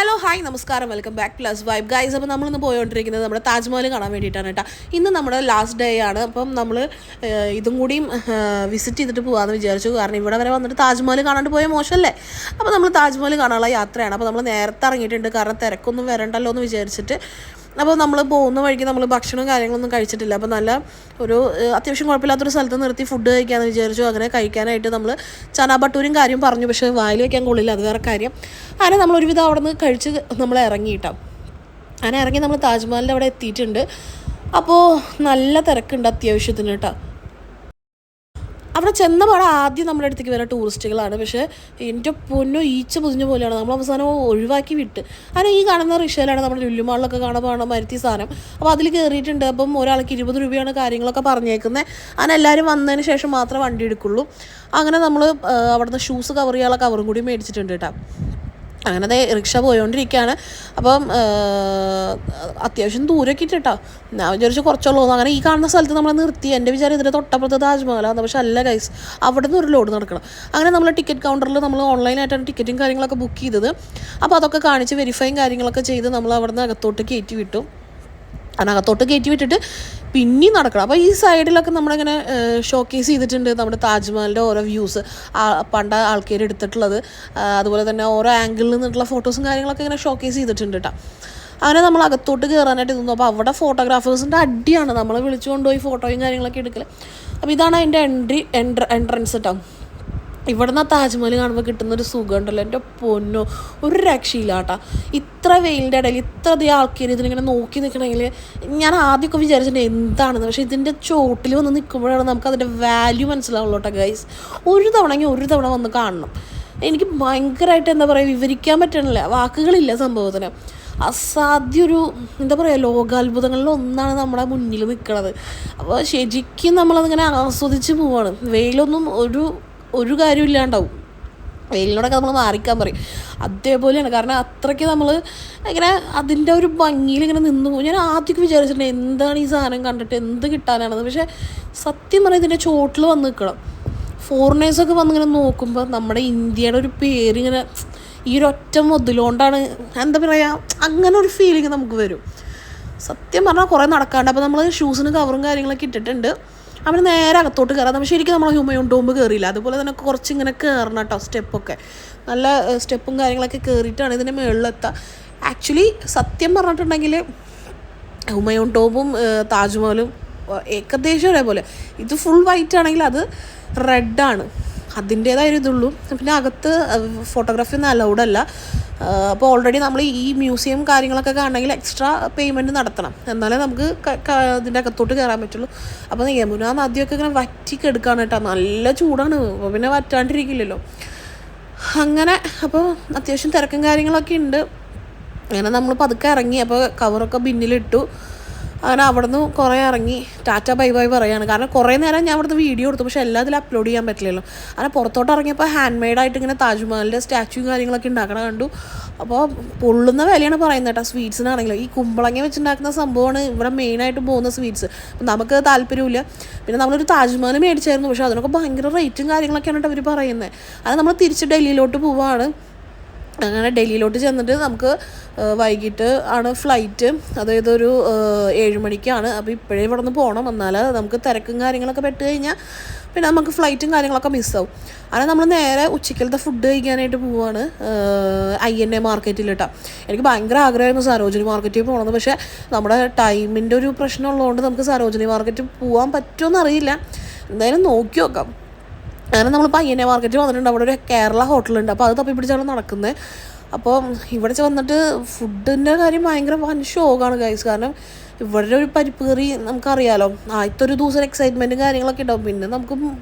Hello hi നമസ്കാരം welcome back plus vibe guys. അപ്പോൾ നമ്മളിന്ന് പോയോണ്ടിരിക്കുന്നത് നമ്മുടെ താജ്മഹൽ കാണാൻ വേണ്ടിയിട്ടാണ് കേട്ടോ. ഇന്ന് നമ്മുടെ ലാസ്റ്റ് ഡേ ആണ്. അപ്പം നമ്മൾ ഇതും കൂടിയും വിസിറ്റ് ചെയ്തിട്ട് പോകാമെന്ന് വിചാരിച്ചു. കാരണം ഇവിടെ വരെ വന്നിട്ട് താജ്മഹൽ കാണാണ്ട് പോയ മോശമല്ലേ. അപ്പോൾ നമ്മൾ താജ്മഹൽ കാണാനുള്ള യാത്രയാണ്. അപ്പോൾ നമ്മൾ നേരത്തെ ഇറങ്ങിയിട്ടുണ്ട്, കാരണം തിരക്കൊന്നും വരണ്ടല്ലോ എന്ന് വിചാരിച്ചിട്ട്. അപ്പോൾ നമ്മൾ പോകുന്ന വഴിക്ക് നമ്മൾ ഭക്ഷണവും കാര്യങ്ങളൊന്നും കഴിച്ചിട്ടില്ല. അപ്പോൾ നല്ല ഒരു അത്യാവശ്യം കുഴപ്പമില്ലാത്തൊരു സ്ഥലത്ത് നിർത്തി ഫുഡ് കഴിക്കാമെന്ന് വിചാരിച്ചു. അങ്ങനെ കഴിക്കാനായിട്ട് നമ്മൾ ചനാ ഭട്ടൂരും കാര്യം പറഞ്ഞു, പക്ഷേ വായിൽ വയ്ക്കാൻ കൊള്ളില്ല, അത് വേറെ കാര്യം. അങ്ങനെ നമ്മൾ ഒരുവിധം അവിടെ നിന്ന് കഴിച്ച് നമ്മൾ ഇറങ്ങിയിട്ടാണ്. അങ്ങനെ ഇറങ്ങി നമ്മൾ താജ്മഹലിൻ്റെ അവിടെ എത്തിയിട്ടുണ്ട്. അപ്പോൾ നല്ല തിരക്കുണ്ട് അത്യാവശ്യത്തിന് കേട്ടോ. അവിടെ ചെന്ന പാടെ ആദ്യം നമ്മുടെ അടുത്തേക്ക് വരുന്ന ടൂറിസ്റ്റുകളാണ്. പക്ഷേ എൻ്റെ പൊന്നോ ഈച്ച പൊതിഞ്ഞ പോലെയാണ്. നമ്മൾ അവസാനം ഒഴിവാക്കി വിട്ട്. അങ്ങനെ ഈ കാണുന്ന റിക്ഷയിലാണ് നമ്മുടെ ലുലുമാളിലൊക്കെ കാണാൻ മരുത്തി സാധനം. അപ്പോൾ അതിൽ കയറിയിട്ടുണ്ട്. അപ്പം ഒരാൾക്ക് 20 രൂപയാണ് കാര്യങ്ങളൊക്കെ പറഞ്ഞേക്കുന്നത്. അങ്ങനെ എല്ലാവരും വന്നതിന് ശേഷം മാത്രമേ വണ്ടി എടുക്കുള്ളൂ. അങ്ങനെ നമ്മൾ അവിടുന്ന് ഷൂസ് കവർ ചെയ്യാനുള്ള കവറും കൂടി മേടിച്ചിട്ടുണ്ട് കേട്ടോ. അങ്ങനെ റിക്ഷ പോയോണ്ടിരിക്കുകയാണ്. അപ്പം അത്യാവശ്യം ദൂരമൊക്കെ ഇട്ടിട്ടോ. ഞാൻ വിചാരിച്ചു കുറച്ചുള്ളൂ. അങ്ങനെ ഈ കാണുന്ന സ്ഥലത്ത് നമ്മൾ നിർത്തി. എൻ്റെ വിചാരം ഇതിൻ്റെ തൊട്ടപ്പുറത്ത് താജ്മഹലാണ്, പക്ഷെ അല്ല ഗൈസ്, അവിടെ നിന്ന് ഒരു ലോഡ് നടക്കണം. അങ്ങനെ നമ്മൾ ടിക്കറ്റ് കൗണ്ടറിൽ നമ്മൾ ഓൺലൈനായിട്ടാണ് ടിക്കറ്റും കാര്യങ്ങളൊക്കെ ബുക്ക് ചെയ്തത്. അപ്പോൾ അതൊക്കെ കാണിച്ച് വെരിഫൈയും കാര്യങ്ങളൊക്കെ ചെയ്ത് നമ്മൾ അവിടെ നിന്ന് അകത്തോട്ട് കയറ്റി വിട്ടു. അതിനകത്തോട്ട് കയറ്റി വിട്ടിട്ട് പിന്നെയും നടക്കണം. അപ്പോൾ ഈ സൈഡിലൊക്കെ നമ്മളിങ്ങനെ ഷോക്കേസ് ചെയ്തിട്ടുണ്ട് നമ്മുടെ താജ്മഹലിൻ്റെ ഓരോ വ്യൂസ്, പണ്ട് ആൾക്കാർ എടുത്തിട്ടുള്ളത്. അതുപോലെ തന്നെ ഓരോ ആംഗിളിൽ നിന്നിട്ടുള്ള ഫോട്ടോസും കാര്യങ്ങളൊക്കെ ഇങ്ങനെ ഷോക്കേസ് ചെയ്തിട്ടുണ്ട് കേട്ടോ. അങ്ങനെ നമ്മൾ അകത്തോട്ട് കയറാനായിട്ട് നിന്നു. അപ്പോൾ അവിടെ ഫോട്ടോഗ്രാഫേഴ്സിൻ്റെ അടിയാണ്. നമ്മളെ വിളിച്ചു കൊണ്ടുപോയി ഫോട്ടോയും കാര്യങ്ങളൊക്കെ എടുക്കൽ. അപ്പോൾ ഇതാണ് അതിൻ്റെ എൻട്രൻസ് കേട്ടോ. ഇവിടുന്ന് താജ്മഹൽ കാണുമ്പോൾ കിട്ടുന്നൊരു സുഖം ഉണ്ടല്ലോ, എൻ്റെ പൊന്നോ, ഒരു രക്ഷയില്ല കേട്ടോ. ഇത്ര വെയിലിൻ്റെ ഇടയിൽ ഇത്ര അധികം ആൾക്കാർ ഇതിനിങ്ങനെ നോക്കി നിൽക്കണമെങ്കിൽ ഞാൻ ആദ്യമൊക്കെ വിചാരിച്ചിട്ടുണ്ട് എന്താണെന്ന്. പക്ഷേ ഇതിൻ്റെ ചോട്ടിൽ വന്ന് നിൽക്കുമ്പോഴാണ് നമുക്ക് അതിൻ്റെ വാല്യൂ മനസ്സിലാവുള്ളൂ കേട്ടോ ഗൈസ്. ഒരു തവണ വന്ന് കാണണം. എനിക്ക് ഭയങ്കരമായിട്ട് എന്താ പറയുക, വിവരിക്കാൻ പറ്റണില്ല, വാക്കുകളില്ല സംഭവത്തിന്. അസാധ്യൊരു എന്താ പറയുക, ലോകാത്ഭുതങ്ങളിൽ ഒന്നാണ് നമ്മുടെ മുന്നിൽ നിൽക്കുന്നത്. അപ്പോൾ ശരിക്കും നമ്മളതിങ്ങനെ ആസ്വദിച്ച് പോവാണ്. വെയിലൊന്നും ഒരു കാര്യമില്ലാണ്ടാവും. വെയിലിനോടൊക്കെ നമ്മൾ മാറിക്കാൻ പറയും, അതേപോലെയാണ്. കാരണം അത്രയ്ക്ക് നമ്മൾ ഇങ്ങനെ അതിൻ്റെ ഒരു ഭംഗിയിൽ ഇങ്ങനെ നിന്ന് പോകും. ഞാൻ ആദ്യമൊക്കെ വിചാരിച്ചിട്ടുണ്ട് എന്താണ് ഈ സാധനം കണ്ടിട്ട് എന്ത് കിട്ടാനാണെന്ന്. പക്ഷേ സത്യം പറഞ്ഞാൽ ഇതിൻ്റെ ചോട്ടിൽ വന്ന് നിൽക്കണം. ഫോറിനേഴ്സൊക്കെ വന്നിങ്ങനെ നോക്കുമ്പോൾ നമ്മുടെ ഇന്ത്യയുടെ ഒരു പേരിങ്ങനെ ഈ ഒരു ഒറ്റ മുതലുകൊണ്ടാണ് എന്താ പറയുക, അങ്ങനെ ഒരു ഫീലിംഗ് നമുക്ക് വരും. സത്യം പറഞ്ഞാൽ കുറേ നടക്കാണ്ട്. അപ്പോൾ നമ്മൾ ഷൂസിന് കവറും കാര്യങ്ങളൊക്കെ ഇട്ടിട്ടുണ്ട്. അവർ നേരെ അകത്തോട്ട് കയറാം. നമ്മൾ ശരിക്കും നമ്മൾ ഹ്യൂമൻ ടോംബ് കയറിയില്ല, അതുപോലെ തന്നെ കുറച്ചിങ്ങനെ കയറണം കേട്ടോ. സ്റ്റെപ്പൊക്കെ നല്ല സ്റ്റെപ്പും കാര്യങ്ങളൊക്കെ കയറിയിട്ടാണ് ഇതിൻ്റെ മുകളിലെത്തുക. ആക്ച്വലി സത്യം പറഞ്ഞിട്ടുണ്ടെങ്കിൽ ഹ്യൂമൻ ടോംബും താജ്മഹലും ഏകദേശം ഒരേപോലെ. ഇത് ഫുൾ വൈറ്റ് ആണെങ്കിൽ അത് റെഡാണ്, അതിൻ്റേതായൊരു ഇതുള്ളൂ. പിന്നെ അകത്ത് ഫോട്ടോഗ്രാഫി ഒന്നും അലൗഡല്ല. അപ്പോൾ ഓൾറെഡി നമ്മൾ ഈ മ്യൂസിയം കാര്യങ്ങളൊക്കെ കാണണമെങ്കിൽ എക്സ്ട്രാ പേയ്മെൻറ്റ് നടത്തണം, എന്നാലേ നമുക്ക് ഇതിൻ്റെ അകത്തോട്ട് കയറാൻ പറ്റുള്ളൂ. അപ്പോൾ യമുന നദിയൊക്കെ ഇങ്ങനെ വറ്റിക്കെടുക്കുകയാണ് കേട്ടോ. നല്ല ചൂടാണ്, അപ്പോൾ പിന്നെ വറ്റാണ്ടിരിക്കില്ലല്ലോ. അങ്ങനെ അപ്പോൾ അത്യാവശ്യം തിരക്കും കാര്യങ്ങളൊക്കെ ഉണ്ട്. അങ്ങനെ നമ്മൾ പതുക്കെ ഇറങ്ങി. അപ്പോൾ കവറൊക്കെ ബിന്നിലിട്ടു. അങ്ങനെ അവിടെ നിന്ന് കുറേ ഇറങ്ങി ടാറ്റ ബൈ ബൈ പറയുകയാണ്. കാരണം കുറേ നേരം ഞാൻ അവിടുന്ന് വീഡിയോ എടുത്തു, പക്ഷേ എല്ലാം ഇതിൽ അപ്ലോഡ് ചെയ്യാൻ പറ്റില്ലല്ലോ. അങ്ങനെ പുറത്തോട്ട് ഇറങ്ങിയപ്പോൾ ഹാൻഡ് മെയ്ഡായിട്ട് ഇങ്ങനെ താജ്മഹലിൻ്റെ സ്റ്റാച്യൂയും കാര്യങ്ങളൊക്കെ ഉണ്ടാക്കണ കണ്ടു. അപ്പോൾ പൊള്ളുന്ന വിലയാണ് പറയുന്നത് കേട്ടോ. സ്വീറ്റ്സിനാണെങ്കിലും ഈ കുമ്പളങ്ങ വെച്ചുണ്ടാക്കുന്ന സംഭവമാണ് ഇവിടെ മെയിനായിട്ട് പോകുന്ന സ്വീറ്റ്സ്. അപ്പം നമുക്ക് താല്പര്യമില്ല. പിന്നെ നമ്മളൊരു താജ്മഹൽ മേടിച്ചായിരുന്നു, പക്ഷേ അതിനൊക്കെ ഭയങ്കര റേറ്റും കാര്യങ്ങളൊക്കെയാണ് കേട്ടോ അവർ പറയുന്നത്. അത് നമ്മൾ തിരിച്ച് ഡൽഹിയിലോട്ട് പോവുകയാണ്. അങ്ങനെ ഡൽഹിയിലോട്ട് ചെന്നിട്ട് നമുക്ക് വൈകിട്ട് ആണ് ഫ്ലൈറ്റ്, അതായത് ഒരു 7 മണിക്കാണ്. അപ്പോൾ ഇപ്പോഴേ ഇവിടെ നിന്ന് പോകണം, എന്നാൽ നമുക്ക് തിരക്കും കാര്യങ്ങളൊക്കെ പെട്ട് കഴിഞ്ഞാൽ പിന്നെ നമുക്ക് ഫ്ലൈറ്റും കാര്യങ്ങളൊക്കെ മിസ്സാവും. അങ്ങനെ നമ്മൾ നേരെ ഉച്ചക്കലത്തെ ഫുഡ് കഴിക്കാനായിട്ട് പോവുകയാണ് INA മാർക്കറ്റിൽ കേട്ടോ. എനിക്ക് ഭയങ്കര ആഗ്രഹമായിരുന്നു സരോജിനി മാർക്കറ്റിൽ പോകണമെന്ന്, പക്ഷേ നമ്മുടെ ടൈമിൻ്റെ ഒരു പ്രശ്നം ഉള്ളതുകൊണ്ട് നമുക്ക് സരോജിനി മാർക്കറ്റിൽ പോകാൻ പറ്റുമോ അറിയില്ല. എന്തായാലും നോക്കി നോക്കാം. അങ്ങനെ നമ്മളിപ്പോൾ INA മാർക്കറ്റിൽ വന്നിട്ടുണ്ട്. അവിടെ ഒരു കേരള ഹോട്ടലുണ്ട്, അപ്പോൾ അത് തപ്പി പിടിച്ചാണ് നടക്കുന്നത്. അപ്പോൾ ഇവിടെ വന്നിട്ട് ഫുഡിൻ്റെ കാര്യം ഭയങ്കര വൻ ഷോക്കാണ് ഗൈസ്. കാരണം ഇവിടെ ഒരു പരിപ്പ് കറി നമുക്കറിയാലോ, ആദ്യത്തെ ഒരു ദിവസം എക്സൈറ്റ്മെൻറ്റും കാര്യങ്ങളൊക്കെ ഉണ്ടാവും. പിന്നെ നമുക്ക്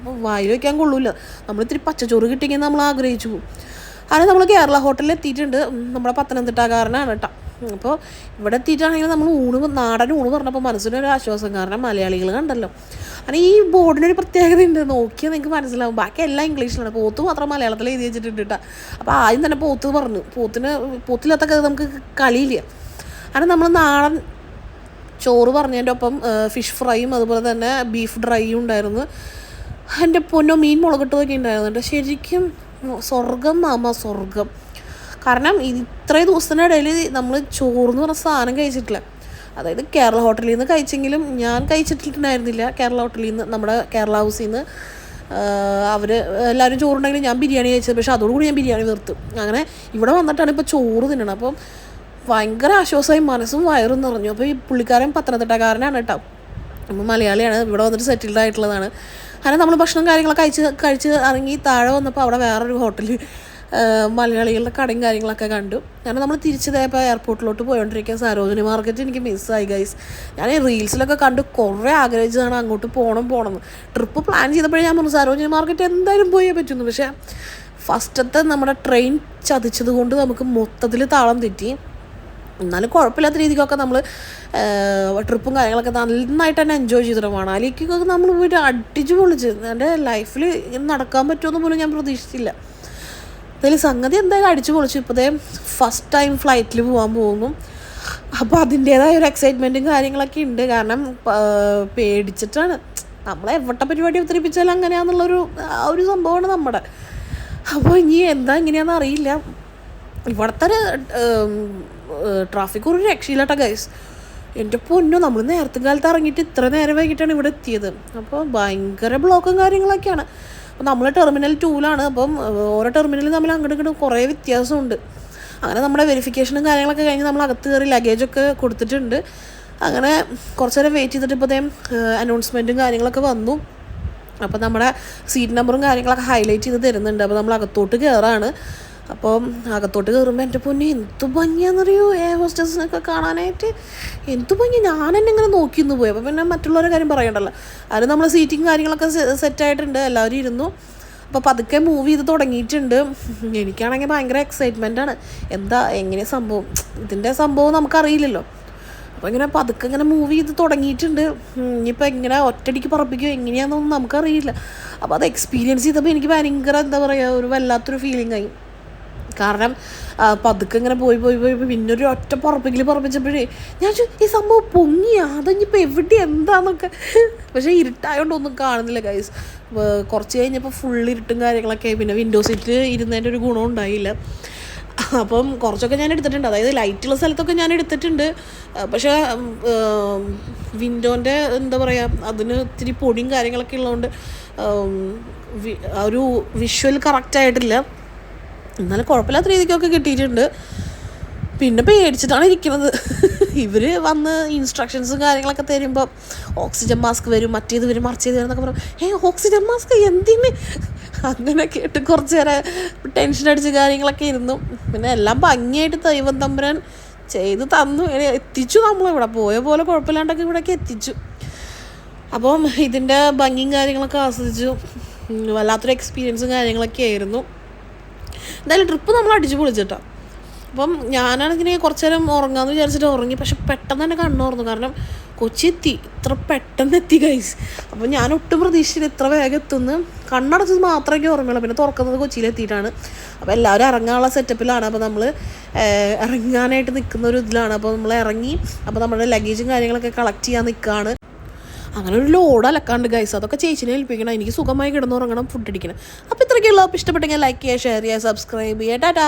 വായിൽ വയ്ക്കാൻ കൊള്ളൂല. നമ്മൾ ഇത്തിരി പച്ചച്ചോറ് കിട്ടിയെങ്കിൽ നമ്മൾ ആഗ്രഹിച്ചു പോകും. അങ്ങനെ നമ്മൾ കേരള ഹോട്ടലിൽ എത്തിയിട്ടുണ്ട്. നമ്മുടെ പത്തനംതിട്ടക്കാരനാണ് കേട്ടോ. അപ്പോൾ ഇവിടെ എത്തിയിട്ടാണെങ്കിൽ നമ്മൾ നാടൻ ഊണ് പറഞ്ഞപ്പോൾ മനസ്സിനൊരു ആശ്വാസം, കാരണം മലയാളികൾ കണ്ടല്ലോ. അങ്ങനെ ഈ ബോർഡിനൊരു പ്രത്യേകത ഉണ്ട്, നോക്കിയാൽ നിങ്ങൾക്ക് മനസ്സിലാവും. ബാക്കി എല്ലാം ഇംഗ്ലീഷിലാണ്, പോത്ത് മാത്രം മലയാളത്തിൽ എഴുതി വെച്ചിട്ടുണ്ട് കേട്ടോ. അപ്പോൾ ആദ്യം തന്നെ പോത്ത് പറഞ്ഞു. പോത്തിലത്തൊക്കെ നമുക്ക് കളിയില്ല. അങ്ങനെ നമ്മൾ നാടൻ ചോറ് പറഞ്ഞതിൻ്റെ ഒപ്പം ഫിഷ് ഫ്രൈയും അതുപോലെ തന്നെ ബീഫ് ഡ്രൈയും ഉണ്ടായിരുന്നു. എൻ്റെ പൊന്നോ, മീൻ മുളകിട്ടതൊക്കെ ഉണ്ടായിരുന്നുണ്ട്. ശരിക്കും സ്വർഗം മാമ, സ്വർഗം. കാരണം ഇത്രയും ദിവസത്തിൻ്റെ ഇടയിൽ നമ്മൾ ചോറെന്ന് പറഞ്ഞ സാധനം കഴിച്ചിട്ടില്ല. അതായത് കേരള ഹോട്ടലിൽ നിന്ന് കഴിച്ചെങ്കിലും ഞാൻ കഴിച്ചിട്ടുണ്ടായിരുന്നില്ല. കേരള ഹോട്ടലിൽ നിന്ന്, നമ്മുടെ കേരള ഹൗസിൽ നിന്ന് അവർ എല്ലാവരും ചോറുണ്ടെങ്കിലും ഞാൻ ബിരിയാണി കഴിച്ചത്. പക്ഷേ അതോടുകൂടി ഞാൻ ബിരിയാണി നിർത്തും. അങ്ങനെ ഇവിടെ വന്നിട്ടാണ് ഇപ്പോൾ ചോറ് തിന്നണം. അപ്പം ഭയങ്കര ആശ്വാസമായി, മനസ്സും വയറും നിറഞ്ഞു. അപ്പോൾ ഈ പുള്ളിക്കാരൻ പത്തനംതിട്ടക്കാരനാണ് കേട്ടോ, നമ്മൾ മലയാളിയാണ്, ഇവിടെ വന്നിട്ട് സെറ്റിൽഡ് ആയിട്ടുള്ളതാണ്. അങ്ങനെ നമ്മൾ ഭക്ഷണം കാര്യങ്ങളൊക്കെ കഴിച്ച് ഇറങ്ങി താഴെ വന്നപ്പോൾ അവിടെ വേറൊരു ഹോട്ടലിൽ മലയാളികളുടെ കടയും കാര്യങ്ങളൊക്കെ കണ്ടു. കാരണം നമ്മൾ തിരിച്ചതായപ്പോൾ എയർപോർട്ടിലോട്ട് പോയോണ്ടിരിക്കുക. സരോജിനി മാർക്കറ്റ് എനിക്ക് മിസ്സായി ഗൈസ്. ഞാൻ ഈ റീൽസിലൊക്കെ കണ്ട് കുറേ ആഗ്രഹിച്ചതാണ് അങ്ങോട്ട് പോകണമെന്ന്. ട്രിപ്പ് പ്ലാൻ ചെയ്തപ്പോഴേ ഞാൻ പറഞ്ഞു സരോജിനി മാർക്കറ്റ് എന്തായാലും പോയേ പറ്റുന്നു. പക്ഷേ ഫസ്റ്റത്തെ നമ്മുടെ ട്രെയിൻ ചതിച്ചത് കൊണ്ട് നമുക്ക് മൊത്തത്തിൽ താളം തെറ്റി. എന്നാലും കുഴപ്പമില്ലാത്ത രീതിക്കൊക്കെ നമ്മൾ ട്രിപ്പും കാര്യങ്ങളൊക്കെ നന്നായിട്ട് തന്നെ എൻജോയ് ചെയ്തിട്ട് മണാലിക്കൊക്കെ നമ്മൾ പോയിട്ട് അടിച്ചു പൊളിച്ച്. എൻ്റെ ലൈഫിൽ നടക്കാൻ പറ്റുമെന്ന് പോലും ഞാൻ പ്രതീക്ഷിച്ചില്ല. അതിൽ സംഗതി എന്തായാലും അടിച്ചു പൊളിച്ചു. ഇപ്പോഴത്തെ ഫസ്റ്റ് ടൈം ഫ്ലൈറ്റിൽ പോകാൻ പോകുന്നു. അപ്പോൾ അതിൻ്റേതായ ഒരു എക്സൈറ്റ്മെൻറ്റും കാര്യങ്ങളൊക്കെ ഉണ്ട്. കാരണം പേടിച്ചിട്ടാണ്, നമ്മളെ എവിടെ പരിപാടി അവതരിപ്പിച്ചാലും അങ്ങനെയാണെന്നുള്ളൊരു ഒരു സംഭവമാണ് നമ്മുടെ. അപ്പോൾ ഇനി എന്താ ഇങ്ങനെയാണെന്ന് അറിയില്ല. ഇവിടുത്തെ ട്രാഫിക് ഒരു രക്ഷയില്ലാട്ടോ ഗൈസ്. എൻ്റെ പൊന്നോ, നമ്മൾ നേരത്തെ കാലത്ത് ഇറങ്ങിയിട്ട് ഇത്ര നേരം വൈകിട്ടാണ് ഇവിടെ എത്തിയത്. അപ്പോൾ ഭയങ്കര ബ്ലോക്കും കാര്യങ്ങളൊക്കെയാണ്. അപ്പോൾ നമ്മൾ ടെർമിനൽ 2-ലാണ്. അപ്പം ഓരോ ടെർമിനലും തമ്മിൽ അങ്ങോട്ടും ഇങ്ങോട്ടും കുറേ വ്യത്യാസമുണ്ട്. അങ്ങനെ നമ്മുടെ വെരിഫിക്കേഷനും കാര്യങ്ങളൊക്കെ കഴിഞ്ഞ് നമ്മൾ അകത്ത് കയറി ലഗേജൊക്കെ കൊടുത്തിട്ടുണ്ട്. അങ്ങനെ കുറച്ച് നേരം വെയിറ്റ് ചെയ്തിട്ട് ഇപ്പോൾ അനൗൺസ്മെൻറ്റും കാര്യങ്ങളൊക്കെ വന്നു. അപ്പോൾ നമ്മുടെ സീറ്റ് നമ്പറും കാര്യങ്ങളൊക്കെ ഹൈലൈറ്റ് ചെയ്ത് തരുന്നുണ്ട്. അപ്പോൾ നമ്മൾ അകത്തോട്ട് കയറാണ്. അപ്പം അകത്തോട്ട് കയറുമ്പോൾ എൻ്റെ പൊന്നെ എന്ത് ഭംഗിയാണെന്നറിയോ എയർ ഹോസ്റ്റസിനൊക്കെ കാണാനായിട്ട്. എന്ത് ഭംഗി, ഞാൻ എന്നെ ഇങ്ങനെ നോക്കിന്ന് പോയി. അപ്പോൾ പിന്നെ മറ്റുള്ളവരുടെ കാര്യം പറയണ്ടല്ലോ. അതിന് നമ്മൾ സീറ്റിങ് കാര്യങ്ങളൊക്കെ സെറ്റായിട്ടുണ്ട്, എല്ലാവരും ഇരുന്നു. അപ്പോൾ പതുക്കെ മൂവ് ചെയ്ത് തുടങ്ങിയിട്ടുണ്ട്. എനിക്കാണെങ്കിൽ ഭയങ്കര എക്സൈറ്റ്മെൻറ്റാണ്. എന്താ എങ്ങനെ സംഭവം, ഇതിൻ്റെ സംഭവം നമുക്കറിയില്ലല്ലോ. അപ്പോൾ ഇങ്ങനെ പതുക്കെ ഇങ്ങനെ മൂവ് ചെയ്ത് തുടങ്ങിയിട്ടുണ്ട്. ഇനിയിപ്പോൾ എങ്ങനെ ഒറ്റയടിക്ക് പറപ്പിക്കുമോ എങ്ങനെയാണെന്നൊന്നും നമുക്കറിയില്ല. അപ്പോൾ അത് എക്സ്പീരിയൻസ് ചെയ്തപ്പോൾ എനിക്ക് ഭയങ്കര എന്താ പറയുക, ഒരു വല്ലാത്തൊരു ഫീലിംഗ് ആയി. കാരണം പതുക്കെ ഇങ്ങനെ പോയി പിന്നെ ഒരു ഒറ്റ പറപ്പിച്ചപ്പോഴേ ഞാൻ ഈ സംഭവം പൊങ്ങിയാ, അതിനിപ്പോൾ എവിടെ എന്താന്നൊക്കെ. പക്ഷേ ഇരുട്ടായതുകൊണ്ട് ഒന്നും കാണുന്നില്ല ഗൈസ്. കുറച്ച് കഴിഞ്ഞപ്പോൾ ഫുൾ ഇരുട്ടും കാര്യങ്ങളൊക്കെ. പിന്നെ വിൻഡോ സീറ്റ് ഇരുന്നതിൻ്റെ ഒരു ഗുണം ഉണ്ടായില്ല. അപ്പം കുറച്ചൊക്കെ ഞാൻ എടുത്തിട്ടുണ്ട്, അതായത് ലൈറ്റുള്ള സ്ഥലത്തൊക്കെ ഞാൻ എടുത്തിട്ടുണ്ട്. പക്ഷേ വിൻഡോൻ്റെ എന്താ പറയുക, അതിന് ഇത്തിരി പൊടിയും കാര്യങ്ങളൊക്കെ ഉള്ളതുകൊണ്ട് ഒരു വിഷ്വൽ കറക്റ്റായിട്ടില്ല. എന്നാലും കുഴപ്പമില്ലാത്ത രീതിക്കൊക്കെ കിട്ടിയിട്ടുണ്ട്. പിന്നെ പേടിച്ചിട്ടാണ് ഇരിക്കുന്നത്. ഇവർ വന്ന് ഇൻസ്ട്രക്ഷൻസും കാര്യങ്ങളൊക്കെ തരുമ്പോൾ ഓക്സിജൻ മാസ്ക് വരും, മറ്റേത് വരും, മറിച്ചത് വരും എന്നൊക്കെ പറഞ്ഞു. ഓക്സിജൻ മാസ്ക് എന്തിന്, അങ്ങനെ കേട്ട് കുറച്ച് നേരം ടെൻഷൻ അടിച്ച് കാര്യങ്ങളൊക്കെ ഇരുന്നു. പിന്നെ എല്ലാം ഭംഗിയായിട്ട് ദൈവം തമ്പുരാൻ ചെയ്ത് തന്നു, എത്തിച്ചു. നമ്മളിവിടെ പോയ പോലെ കുഴപ്പമില്ലാണ്ടൊക്കെ ഇവിടെയൊക്കെ എത്തിച്ചു. അപ്പം ഇതിൻ്റെ ഭംഗിയും കാര്യങ്ങളൊക്കെ ആസ്വദിച്ചു. വല്ലാത്തൊരു എക്സ്പീരിയൻസും കാര്യങ്ങളൊക്കെ ആയിരുന്നു. എന്തായാലും ട്രിപ്പ് നമ്മൾ അടിച്ചു പൊളിച്ചിട്ടോ. അപ്പം ഞാനാണെങ്കിൽ കുറച്ച് നേരം ഉറങ്ങാമെന്ന് വിചാരിച്ചിട്ട് ഉറങ്ങി. പക്ഷെ പെട്ടെന്ന് തന്നെ കണ്ണുറന്നു. കാരണം കൊച്ചി എത്തി, ഇത്ര പെട്ടെന്ന് എത്തി ഗൈസ്. അപ്പം ഞാൻ ഒട്ടും പ്രതീക്ഷിച്ചില്ല ഇത്ര വേഗം എത്തുന്നു. കണ്ണടച്ചത് മാത്രമേ ഓർമ്മയുള്ളൂ. പിന്നെ തുറക്കുന്നത് കൊച്ചിയിലെത്തിയിട്ടാണ്. അപ്പോൾ എല്ലാവരും ഇറങ്ങാനുള്ള സെറ്റപ്പിലാണ്. അപ്പോൾ നമ്മൾ ഇറങ്ങാനായിട്ട് നിൽക്കുന്ന ഒരു ഇതിലാണ്. അപ്പോൾ നമ്മൾ ഇറങ്ങി. അപ്പോൾ നമ്മുടെ ലഗേജും കാര്യങ്ങളൊക്കെ കളക്ട് ചെയ്യാൻ നിൽക്കുകയാണ്. അങ്ങനെ ഒരു ലോഡ് അലക്കാണ്ട് ഗൈസ്. അതൊക്കെ ചേച്ചിനെ ഏൽപ്പിക്കണം. എനിക്ക് സുഖമായി കിടന്നുറങ്ങണം, ഫുഡ് അടിക്കണം. അപ്പോൾ ഇത്രയ്ക്കുള്ള. അപ്പോൾ ഇഷ്ടപ്പെട്ടെങ്കിൽ ലൈക്ക് ചെയ്യുക, ഷെയർ ചെയ്യുക, സബ്സ്ക്രൈബ് ചെയ്യുക. ടാറ്റാ.